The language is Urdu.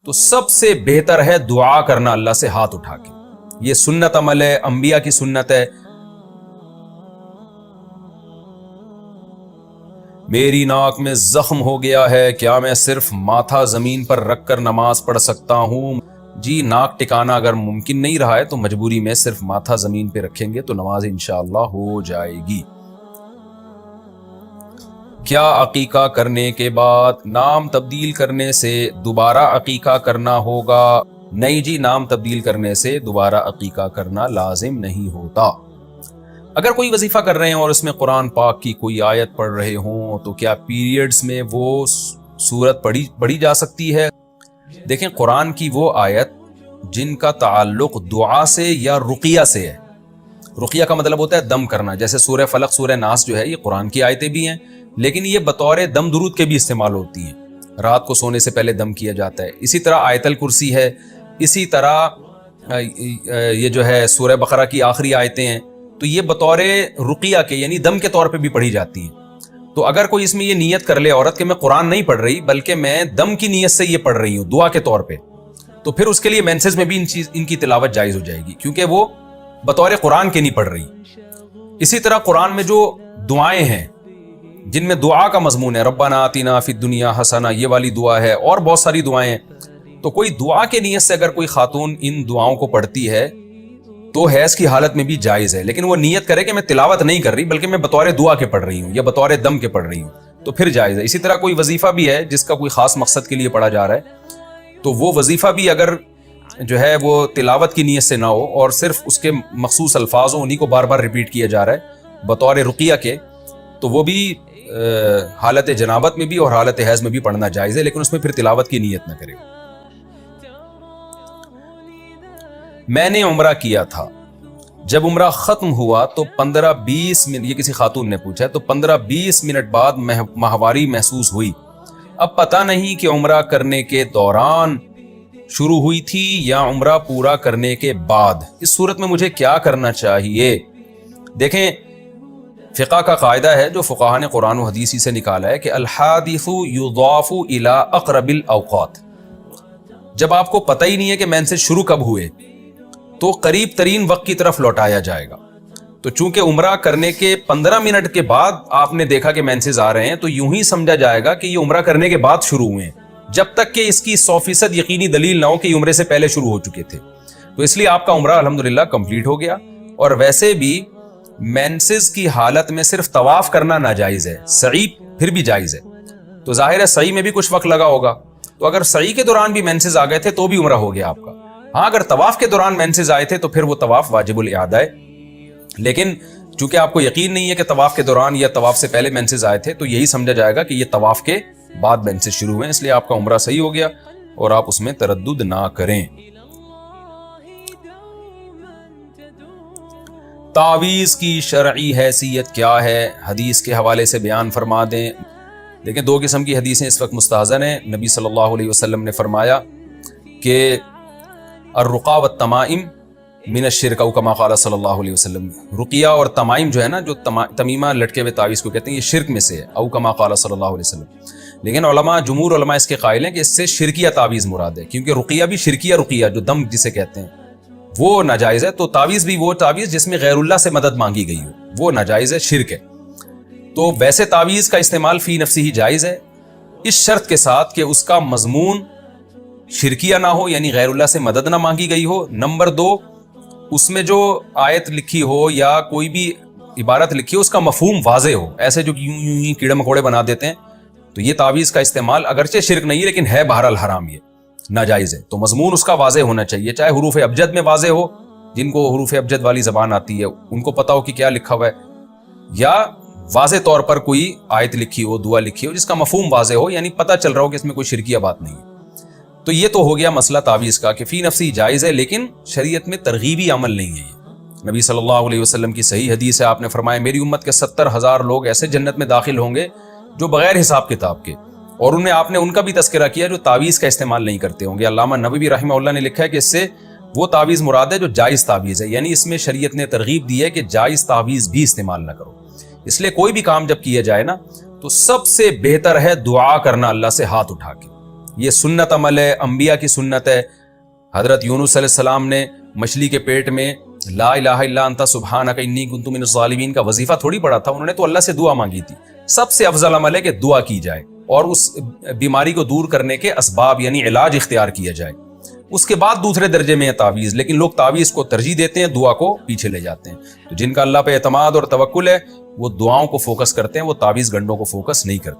تو سب سے بہتر ہے دعا کرنا اللہ سے ہاتھ اٹھا کے. یہ سنت عمل ہے، انبیاء کی سنت ہے. میری ناک میں زخم ہو گیا ہے، کیا میں صرف ماتھا زمین پر رکھ کر نماز پڑھ سکتا ہوں؟ جی، ناک ٹکانا اگر ممکن نہیں رہا ہے تو مجبوری میں صرف ماتھا زمین پہ رکھیں گے تو نماز انشاءاللہ ہو جائے گی. کیا عقیقہ کرنے کے بعد نام تبدیل کرنے سے دوبارہ عقیقہ کرنا ہوگا؟ نہیں جی، نام تبدیل کرنے سے دوبارہ عقیقہ کرنا لازم نہیں ہوتا. اگر کوئی وظیفہ کر رہے ہیں اور اس میں قرآن پاک کی کوئی آیت پڑھ رہے ہوں تو کیا پیریڈز میں وہ سورت پڑھی جا سکتی ہے؟ دیکھیں، قرآن کی وہ آیت جن کا تعلق دعا سے یا رقیہ سے ہے. رقیہ کا مطلب ہوتا ہے دم کرنا، جیسے سورہ فلق، سورہ ناس جو ہے یہ قرآن کی آیتیں بھی ہیں، لیکن یہ بطور دم درود کے بھی استعمال ہوتی ہیں. رات کو سونے سے پہلے دم کیا جاتا ہے. اسی طرح آیت الکرسی ہے، اسی طرح یہ جو ہے سورہ بقرہ کی آخری آیتیں ہیں، تو یہ بطور رقیہ کے یعنی دم کے طور پہ بھی پڑھی جاتی ہیں. تو اگر کوئی اس میں یہ نیت کر لے عورت کہ میں قرآن نہیں پڑھ رہی بلکہ میں دم کی نیت سے یہ پڑھ رہی ہوں دعا کے طور پہ، تو پھر اس کے لیے مینسز میں بھی ان کی تلاوت جائز ہو جائے گی، کیونکہ وہ بطور قرآن کے نہیں پڑھ رہی. اسی طرح قرآن میں جو دعائیں ہیں جن میں دعا کا مضمون ہے، ربنا آتنا فی الدنیا حسنہ، یہ والی دعا ہے، اور بہت ساری دعائیں ہیں، تو کوئی دعا کے نیت سے اگر کوئی خاتون ان دعاؤں کو پڑھتی ہے تو حیض کی حالت میں بھی جائز ہے. لیکن وہ نیت کرے کہ میں تلاوت نہیں کر رہی بلکہ میں بطور دعا کے پڑھ رہی ہوں یا بطور دم کے پڑھ رہی ہوں، تو پھر جائز ہے. اسی طرح کوئی وظیفہ بھی ہے جس کا کوئی خاص مقصد کے لیے پڑھا جا رہا ہے، تو وہ وظیفہ بھی اگر جو ہے وہ تلاوت کی نیت سے نہ ہو اور صرف اس کے مخصوص الفاظ ہوں، انہی کو بار بار ریپیٹ کیا جا رہا ہے بطور رقیہ کے، تو وہ بھی حالت جنابت میں بھی اور حالت حیض میں بھی پڑھنا جائز ہے، لیکن اس میں پھر تلاوت کی نیت نہ کرے. میں نے عمرہ کیا تھا، جب عمرہ ختم ہوا تو 15-20 منٹ، یہ کسی خاتون نے پوچھا، تو 15-20 منٹ بعد ماہواری محسوس ہوئی. اب پتہ نہیں کہ عمرہ کرنے کے دوران شروع ہوئی تھی یا عمرہ پورا کرنے کے بعد. اس صورت میں مجھے کیا کرنا چاہیے؟ دیکھیں، فقہ کا قاعدہ ہے جو فقہاء نے قرآن و حدیث سے نکالا ہے کہ الحادث یضاف الی اقرب الاوقات. جب آپ کو پتہ ہی نہیں ہے کہ مینسز شروع کب ہوئے تو قریب ترین وقت کی طرف لوٹایا جائے گا. تو چونکہ عمرہ کرنے کے 15 منٹ کے بعد آپ نے دیکھا کہ مینسز آ رہے ہیں تو یوں ہی سمجھا جائے گا کہ یہ عمرہ کرنے کے بعد شروع ہوئے ہیں، جب تک کہ اس کی 100% یقینی دلیل نہ ہو کہ یہ عمرے سے پہلے شروع ہو چکے تھے. تو اس لیے آپ کا عمرہ الحمدللہ کمپلیٹ ہو گیا. اور ویسے بھی مینسز کی حالت میں صرف طواف کرنا ناجائز ہے، سعی پھر بھی جائز ہے. تو ظاہر ہے سعی میں بھی کچھ وقت لگا ہوگا، تو اگر سعی کے دوران بھی مینسز آ گئے تھے تو بھی عمرہ ہو گیا آپ کا. ہاں، اگر طواف کے دوران مینسز آئے تھے تو پھر وہ طواف واجب الاعادہ ہے. لیکن چونکہ آپ کو یقین نہیں ہے کہ طواف کے دوران یا طواف سے پہلے مینسز آئے تھے، تو یہی سمجھا جائے گا کہ یہ طواف کے بعد مینسز شروع ہوئے، اس لیے آپ کا عمرہ صحیح ہو گیا اور آپ اس میں تردد نہ کریں. تعویذ کی شرعی حیثیت کیا ہے؟ حدیث کے حوالے سے بیان فرما دیں. دیکھیں، 2 قسم کی حدیثیں اس وقت مستحضر ہیں. نبی صلی اللہ علیہ وسلم نے فرمایا کہ الرقا والتمائم من الشرک، او کما قال صلی اللہ علیہ وسلم. رقیہ اور تمائم جو ہے نا، جو تمیمہ لٹکے ہوئے تعویذ کو کہتے ہیں، یہ شرک میں سے ہے، او کما قال صلی اللہ علیہ وسلم. لیکن جمہور علماء اس کے قائل ہیں کہ اس سے شرکیہ تعویذ مراد ہے، کیونکہ رقیہ بھی شرکیہ رقیہ جو دم جسے کہتے ہیں وہ ناجائز ہے. تو تعویذ بھی وہ تعویذ جس میں غیر اللہ سے مدد مانگی گئی ہو وہ ناجائز ہے، شرک ہے. تو ویسے تعویذ کا استعمال فی نفسی ہی جائز ہے، اس شرط کے ساتھ کہ اس کا مضمون شرکیہ نہ ہو، یعنی غیر اللہ سے مدد نہ مانگی گئی ہو. نمبر 2، اس میں جو آیت لکھی ہو یا کوئی بھی عبارت لکھی ہو اس کا مفہوم واضح ہو. ایسے جو یوں ہی کیڑے مکوڑے بنا دیتے ہیں، تو یہ تعویذ کا استعمال اگرچہ شرک نہیں لیکن ہے بہرحال حرام، یہ ناجائز ہے. تو مضمون اس کا واضح ہونا چاہیے، چاہے حروف ابجد میں واضح ہو، جن کو حروف ابجد والی زبان آتی ہے ان کو پتا ہو کہ کیا لکھا ہوا ہے، یا واضح طور پر کوئی آیت لکھی ہو، دعا لکھی ہو جس کا مفہوم واضح ہو، یعنی پتہ چل رہا ہو کہ اس میں کوئی شرکیہ بات نہیں ہے. تو یہ تو ہو گیا مسئلہ تعویذ کا کہ فی نفسی جائز ہے، لیکن شریعت میں ترغیبی عمل نہیں ہے. یہ نبی صلی اللہ علیہ وسلم کی صحیح حدیث ہے، آپ نے فرمایا میری امت کے 70,000 لوگ ایسے جنت میں داخل ہوں گے جو بغیر حساب کتاب کے، اور انہیں آپ نے ان کا بھی تذکرہ کیا جو تعویذ کا استعمال نہیں کرتے ہوں گے. علامہ نووی رحمہ اللہ نے لکھا ہے کہ اس سے وہ تعویذ مراد ہے جو جائز تعویذ ہے، یعنی اس میں شریعت نے ترغیب دی ہے کہ جائز تعویذ بھی استعمال نہ کرو. اس لیے کوئی بھی کام جب کیا جائے نا تو سب سے بہتر ہے دعا کرنا اللہ سے ہاتھ اٹھا کے. یہ سنت عمل ہے، انبیاء کی سنت ہے. حضرت یونس علیہ السلام نے مچھلی کے پیٹ میں لا الہ الا انت سبحانک انی کنت من الظالمین کا وظیفہ تھوڑی پڑھا تھا، انہوں نے تو اللہ سے دعا مانگی تھی. سب سے افضل عمل ہے کہ دعا کی جائے اور اس بیماری کو دور کرنے کے اسباب یعنی علاج اختیار کیا جائے. اس کے بعد دوسرے درجے میں ہے تعویذ، لیکن لوگ تعویذ کو ترجیح دیتے ہیں، دعا کو پیچھے لے جاتے ہیں. تو جن کا اللہ پہ اعتماد اور توکل ہے وہ دعاؤں کو فوکس کرتے ہیں، وہ تعویذ گنڈوں کو فوکس نہیں کرتے.